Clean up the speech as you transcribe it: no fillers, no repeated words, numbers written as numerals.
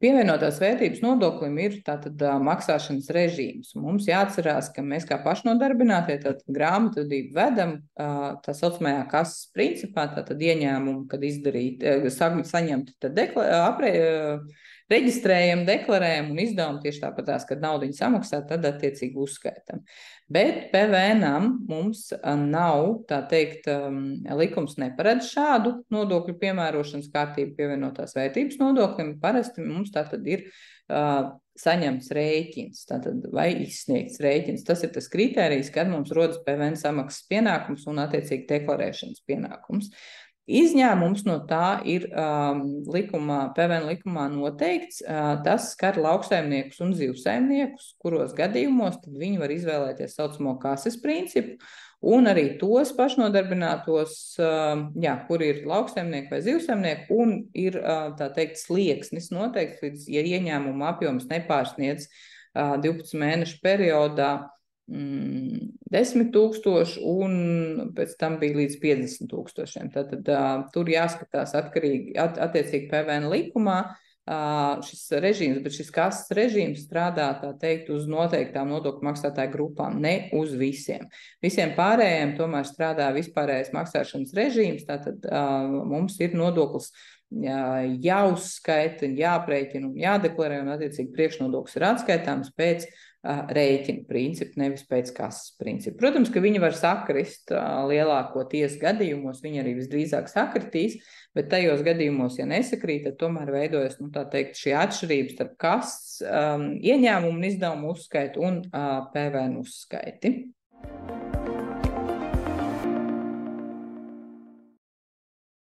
Pievienotās vērtības nodoklim ir tātad maksāšanas režīms. Mums jāatcerās, ka mēs kā pašnodarbinātie tātad grāmatvedību vedam tā saucamajā kases principā, tātad ieņēmumu, kad izdarīt, saņemt, tad reģistrējam, deklarējam un izdevumu tieši tāpatās, kad naudiņu samaksā, tad attiecīgi uzskaitam. Bet PVN-am mums nav, tā teikt, likums neparedz šādu nodokļu piemērošanas kārtību pievienotās vērtības nodoklim. Parasti mums tātad ir saņemts rēķins, tātad vai izsniegts rēķins. Tas ir tas kritērijs, kad mums rodas PVN samaksas pienākums un attiecīgi deklarēšanas pienākums. Izņēmums no tā ir PVN likumā noteikts. Tas skar lauksaimniekus un zivsaimniekus, kuros gadījumos tad viņi var izvēlēties saucamo kases principu, un arī tos pašnodarbinātos, kur ir lauksaimnieki vai zivsaimnieki, un ir, tā teikt, slieksnis noteikts, ja ieņēmuma apjoms nepārsniedz 12 mēnešu periodā 10 000 un pēc tam bija līdz 50 000. Tātad tur jāskatās attiecīgi PVN likumā šis režīms, bet šis kases režīms strādā, tā teikt, uz noteiktām nodokļu maksātāju grupām, ne uz visiem. Visiem pārējiem tomēr strādā vispārējais maksāšanas režīms, tātad mums ir nodoklis jāuzskaita, jāprēķina un jādeklarē, un attiecīgi priekšnodoklis ir atskaitāms pēc rēķina principu, nevis pēc kases principu. Protams, ka viņi var sakrist lielākoties gadījumos, viņi arī visdrīzāk sakritīs, bet tajos gadījumos, ja nesakrīt, tad tomēr veidojas, tā teikt, šī atšķirības starp kases ieņēmumu un izdevumu uzskaitu un PVN uzskaiti.